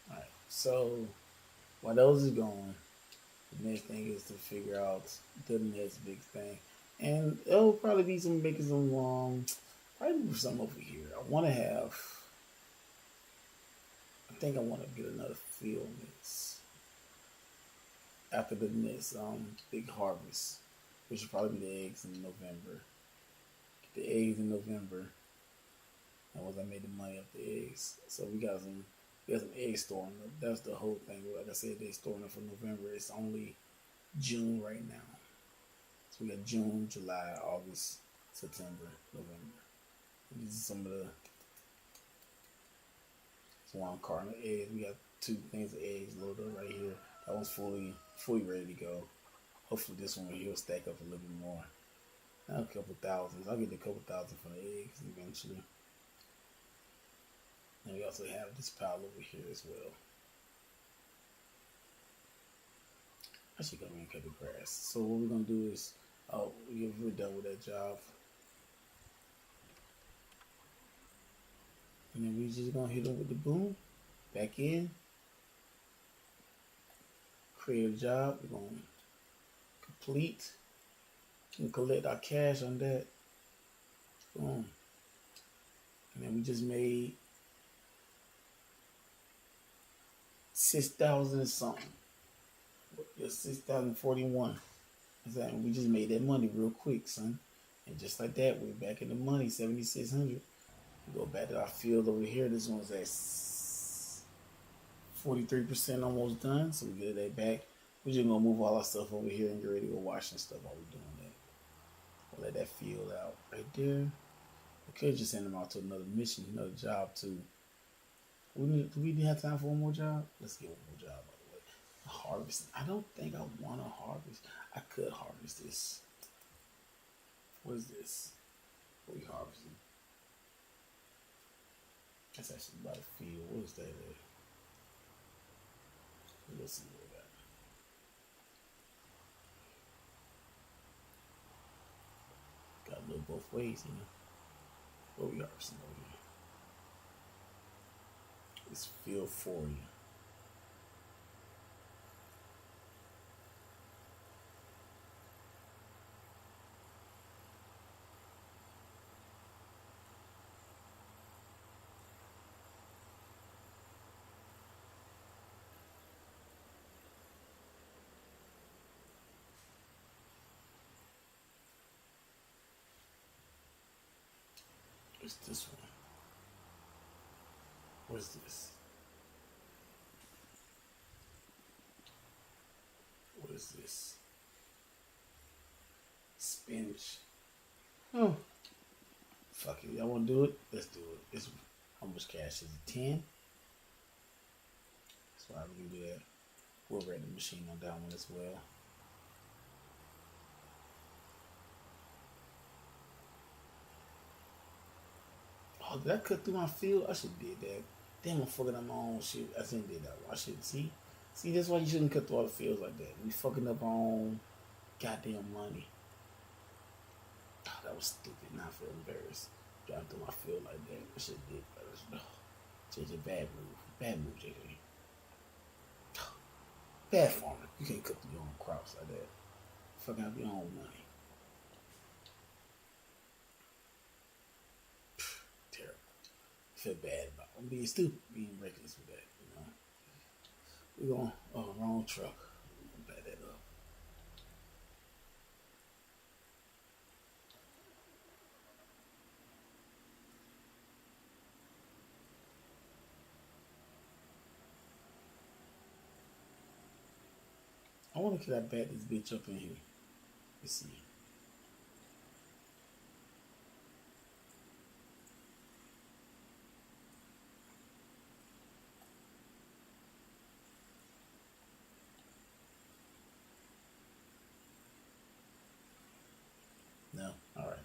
All right. So while those is going, the next thing is to figure out the next big thing, and it'll probably be some making some probably move some over here. I want to have. I think I want to get another field mix after the next big harvest, which should probably be the eggs in November. Get the eggs in November, and once I made the money off the eggs, so we got some egg storing up. That's the whole thing. Like I said, they storing up for November. It's only June right now, so we got June, July, August, September, November. And these are some of the swarm carton eggs. We got two things of eggs loaded up right here. That one's fully ready to go. Hopefully this one here will stack up a little bit more. Now a couple thousands. I'll get a couple thousand for the eggs eventually. And we also have this pile over here as well. I should go in and cut the grass. So what we're gonna do is, if we're done with that job, and then we just gonna hit them with the boom, back in, create a job. We're gonna complete and collect our cash on that. Boom. And then we just made 6,000 and something. Yeah, 6,041. We just made that money real quick, son. And just like that, we're back in the money, 7,600. We go back to our field over here. This one's at 43% almost done. So we get that back. We're just gonna move all our stuff over here and get ready to go wash and stuff while we're doing that. We'll let that field out right there. We could just send them out to another mission, another job too. Do we have time for one more job? Let's get one more job, by the way. Harvest. I don't think I want to harvest. I could harvest this. What is this? What are we harvesting? That's actually by the field. What is that at? Let's see what we got. Got to look both ways, you know. What we harvesting over here? It's field 40. What's this one? What's this? What is this? Spinach. Oh, fuck it. Y'all want to do it? Let's do it. It's, how much cash is it? 10? That's why we can do that. We'll rate the machine on that one as well. Oh, did I cut through my field? I should did that. Damn, I'm fucking up my own shit. I shouldn't did that. I should see. See, that's why you shouldn't cut through all the fields like that. We fucking up our own goddamn money. Oh, that was stupid. Now I feel embarrassed. Driving through my field like that. I should did better. JJ, bad move. Bad move, JJ. Bad farming. You can't cut through your own crops like that. Fucking up your own money. Terrible. I feel bad about it. I'm being stupid, being reckless with that, you know. We're going, oh, wrong truck. I'm gonna back that up. I wonder could I back this bitch up in here? Let's see. No? Alright.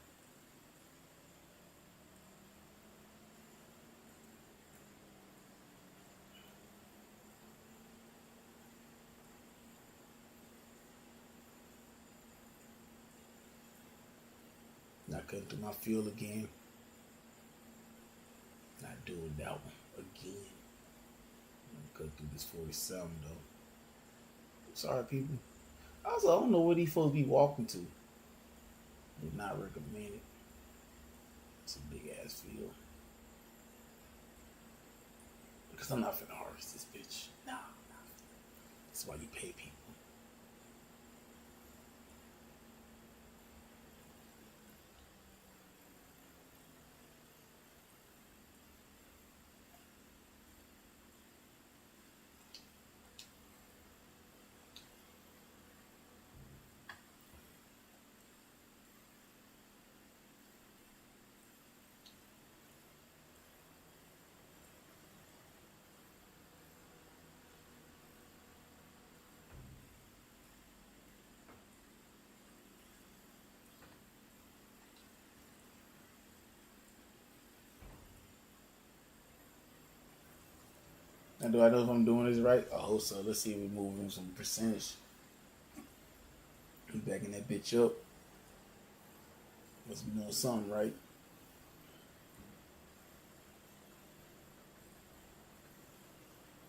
Not cutting through my field again. Not doing that one again. I'm gonna cut through this 47 though. Sorry, people. Also, I don't know where these folks be walking to. Would not recommend it. It's a big ass field. Because I'm not finna harvest this bitch. No, no. That's why you pay people. Now, do I know if I'm doing this right? I hope so. Let's see if we're moving some percentage. We backing that bitch up. Must be doing something right.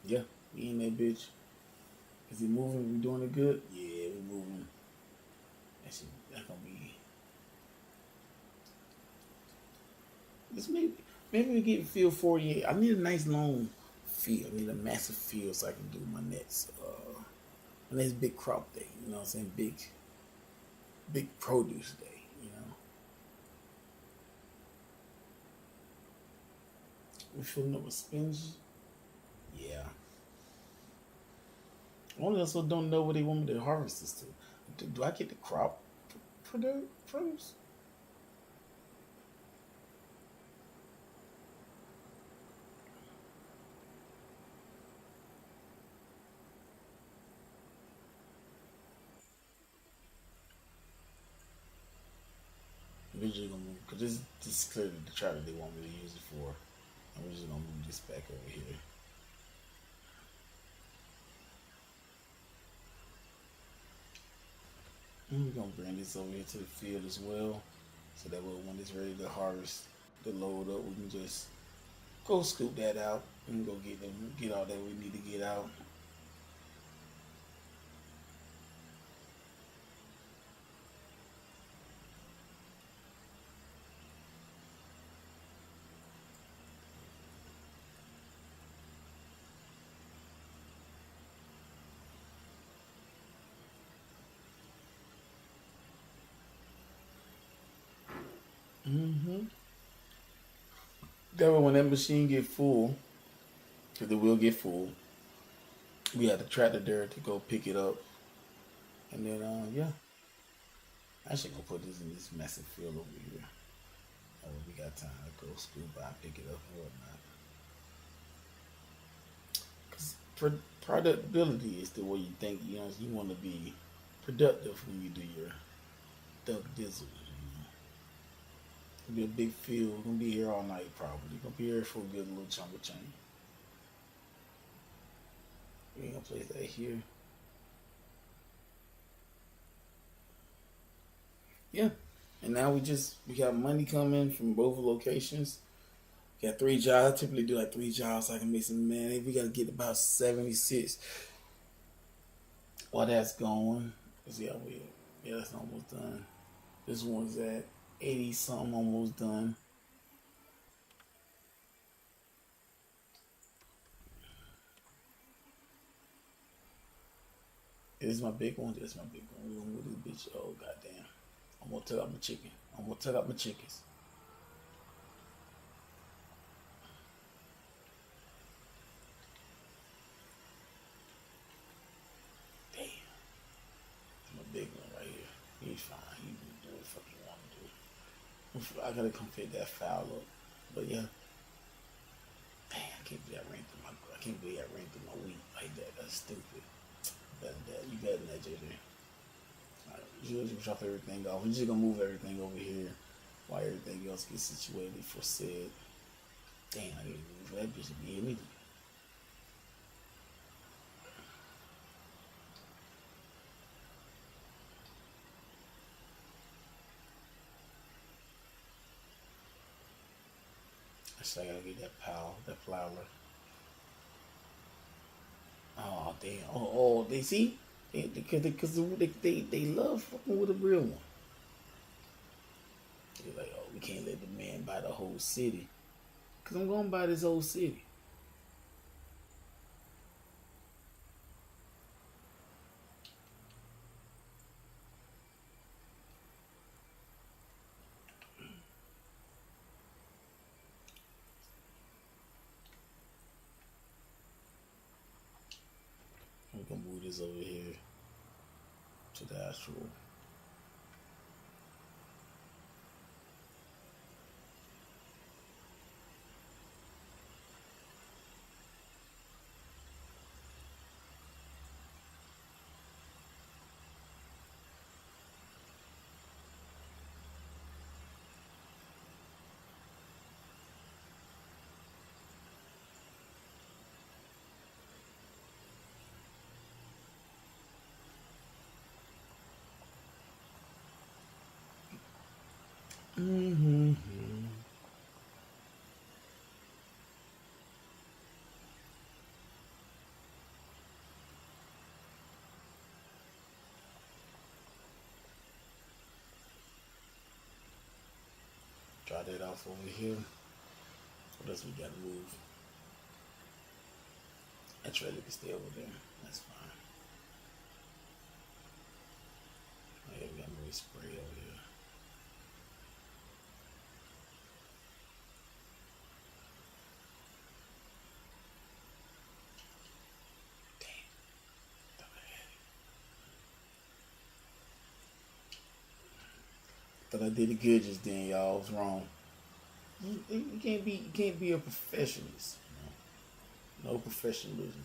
Yeah, we in that bitch. Is it moving? We doing it good? Yeah, we moving. That's gonna be. This maybe we get field 48. I need a nice long field. I need a massive field so I can do my next big crop day. You know what I'm saying? Big produce day. You know. We filling up with spinach. Yeah. I also don't know what they want me to harvest this to. Do I get the crop produce? We're just gonna move because this is clearly the trailer they want me to use it for. And we're just gonna move this back over here. And we're gonna bring this over here to the field as well. So that way when it's ready to harvest the load up, we can just go scoop that out and go get all that we need to get out. Mm-hmm. That way when that machine get full, because it will get full, we have the tractor there to go pick it up. And then yeah. I should go put this in this massive field over here. We got time to go scoop by, pick it up and whatnot. Because productability is the way you think. You know, you want to be productive when you do your duck dizzle. You know? Gonna be a big field. Gonna be here all night probably. Gonna be here for a good little chunk of change. We ain't gonna place that here. Yeah. And now we got money coming from both locations. Got 3 jobs. I typically do like 3 jobs so I can make some money. We gotta get about 76 while that's going. Yeah, that's almost done. This one's at 80 something, almost done. This is my big one. This is my big one. We're gonna move this bitch. Oh goddamn. I'm gonna tuck up my chicken. I'm gonna tuck up my chickens. Damn. That's my big one right here. He's fine. He can do what the fuck you want to do. I gotta come fit that foul up. But yeah. Damn, I can't believe I ran through my wheat like that. That's stupid. Better than that. You better than that, JJ. Alright, you just drop everything off. We're just gonna move everything over here while everything else gets situated for said. Damn, I didn't move that bitch to be in me. I gotta get that flower. Oh damn! They see, they love fucking with a real one. They're like, oh, we can't let the man buy the whole city, cause I'm gonna buy this whole city. We can move this over here to the actual. Mm-hmm. Try that off over here. What else we gotta move? That trailer can stay over there. That's fine. Oh, yeah, we got more spray over here. Thought I did it good just then, y'all. I was wrong. You can't be a perfectionist. No professionalism.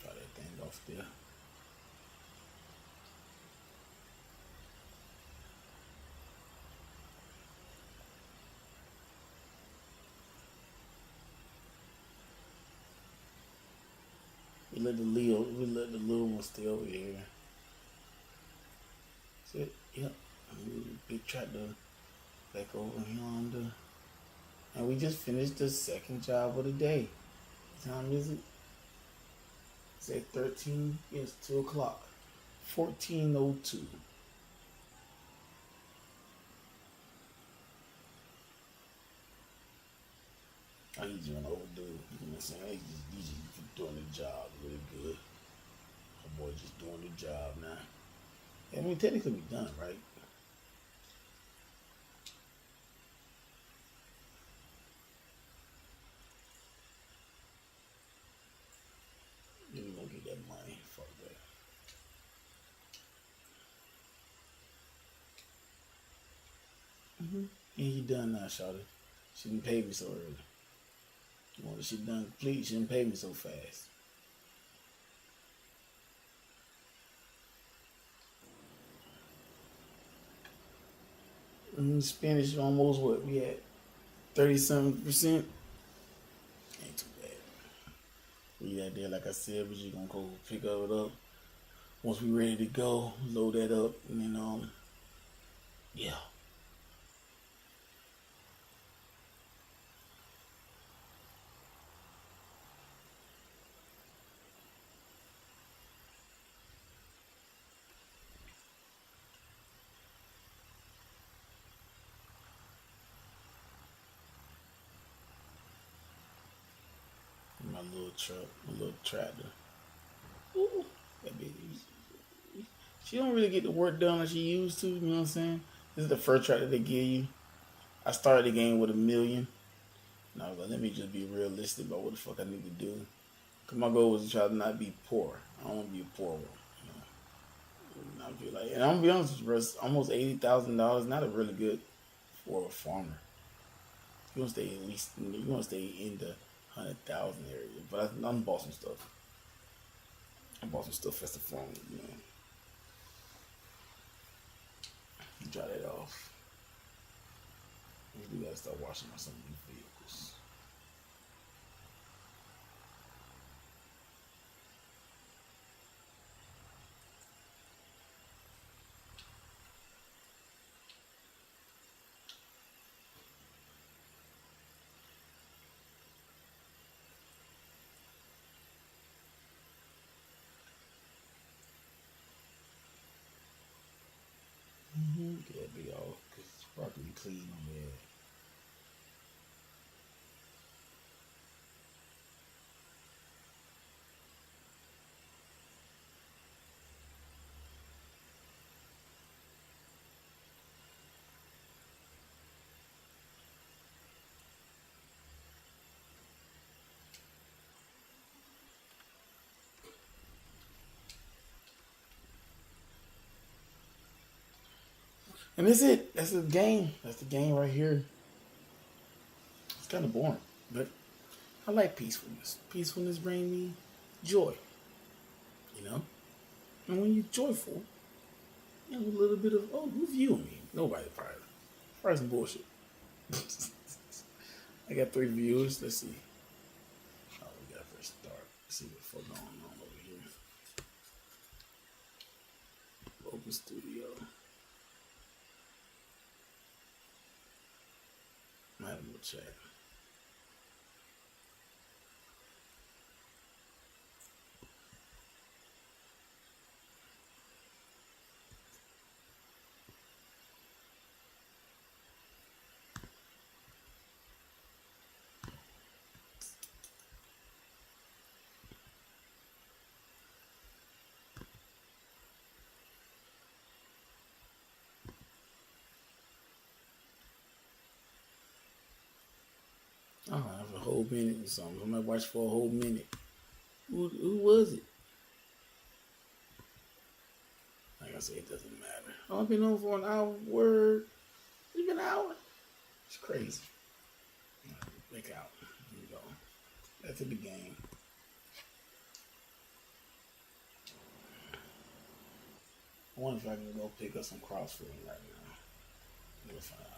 Got that thing off there. We let the little one stay over here. That's it. Yep. Big tractor back over here under. And we just finished the second job of the day. What time is it? It's at 13. Yes, 2 o'clock. 14:02. I need you to overdo. You know what I'm saying? He's just doing the job really good. My boy just doing the job now. I mean, technically we done, right? Then we gonna get that money. Fuck that. Mm-hmm. And you done now, Shawty. She didn't pay me so early. You want she done complete, she didn't pay me so fast. Spanish almost what we had 37%. Ain't too bad. We that there, like I said, but you gonna go pick it up. Once we ready to go, load that up, and then yeah. My little truck, my little tractor. Ooh, that baby. She don't really get the work done like she used to. You know what I'm saying? This is the first tractor they give you. I started the game with 1 million. And I was like, let me just be realistic about what the fuck I need to do. Cause my goal was to try to not be poor. I don't want to be a poor one. You know? I feel like, and I'm gonna be honest with you, bro. It's almost $80,000. Not a really good for a farmer. You want to stay at least. You want to stay in the 100,000 area. But I'm bought some stuff. I bought some stuff as the farm. You know, dry that off. We gotta start washing my some of these vehicles. Get that big off because it's probably clean on there. And that's it. That's the game. That's the game right here. It's kind of boring, but I like peacefulness. Peacefulness brings me joy. You know, and when you're joyful, you have a little bit of who view me? Nobody probably. Probably some bullshit. I got 3 viewers. Let's see. Oh, we got to first start. Let's see what the fuck going on over here. Open studio. I have a little chat. Oh, I have a whole minute or something. I might watch for a whole minute. Who was it? Like I said, it doesn't matter. Oh, I've been on for an hour. Word. It's been an hour. It's crazy. Back out. Here we go. Back to the game. I wonder if I can go pick up some CrossFit right now. We'll find out.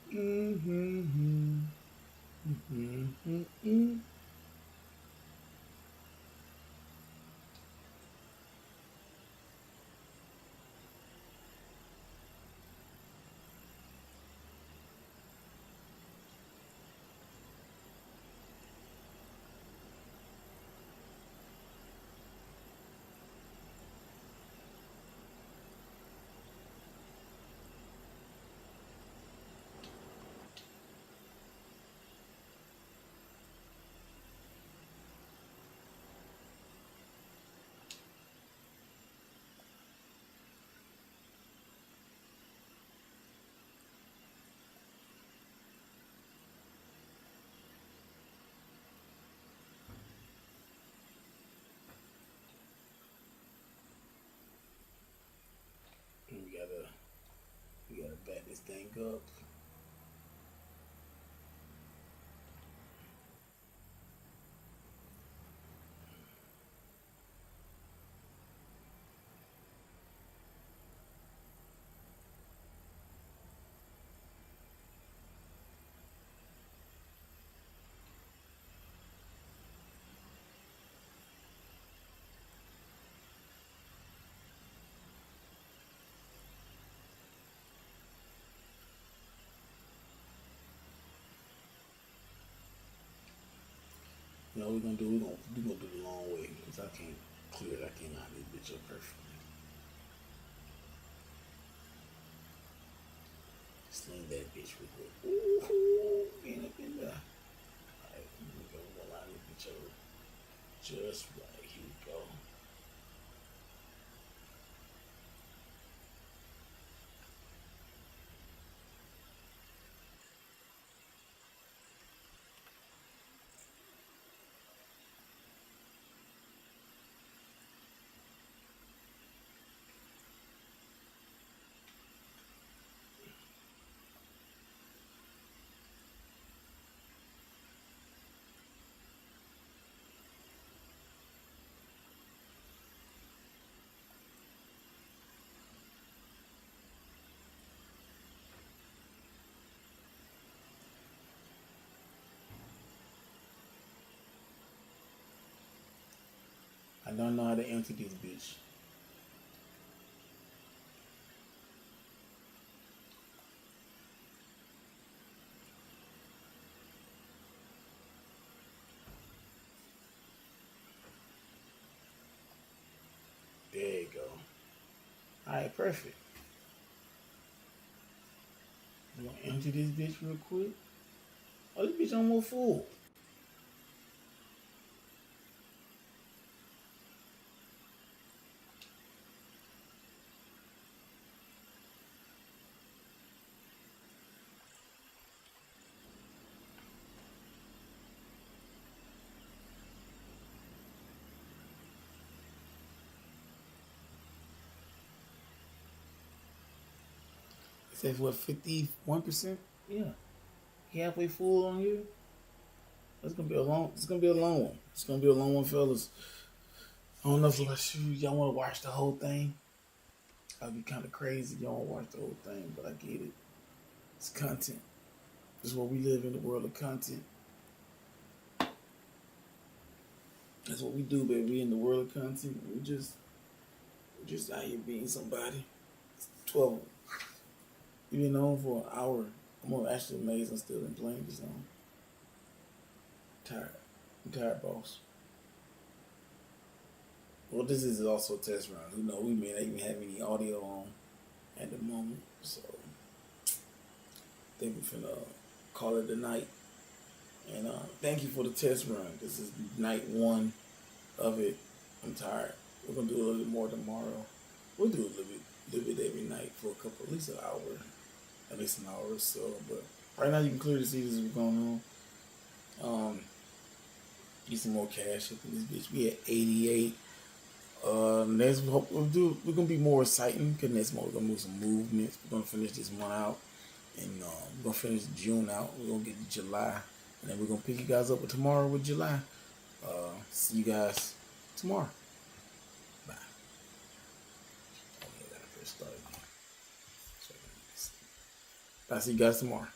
Mm-hmm. Mm-hmm. Mm-hmm. up. You know what we're gonna do? We're gonna do the long way because I can't clear it. I can't line this bitch up perfectly. Sling that bitch real quick. Ooh, ain't up in there. Alright, we're gonna line this bitch up just right. Here we go. I don't know how to empty this bitch. There you go. Alright, perfect. I'm gonna empty this bitch real quick. Oh, this bitch almost full. It says what, 51%? Yeah. Halfway full on here. It's gonna be a long. It's gonna be a long one. It's gonna be a long one, fellas. I don't know if y'all want to watch the whole thing. I'd be kind of crazy if y'all want to watch the whole thing, but I get it. It's content. This is what we live in, the world of content. That's what we do, baby. We in the world of content. We're just out here being somebody. It's 12. We've been on for an hour. I'm actually amazed I'm still in playing this song. Tired. I'm tired, boss. Well, this is also a test run. Who knows? We may not even have any audio on at the moment. So, I think we're finna call it a night. And thank you for the test run. This is night one of it. I'm tired. We're gonna do a little bit more tomorrow. We'll do a little bit every night for a couple, at least an hour or so. But right now, you can clearly see this is what's going on. Get some more cash up in this bitch. We at 88. Next we're gonna be more exciting because next month we're gonna move some movements. We're gonna finish this month out, and we're gonna finish June out. We're gonna get to July, and then we're gonna pick you guys up with tomorrow with July. See you guys tomorrow. Bye. Oh, yeah, I gotta press start again. I'll see you guys tomorrow.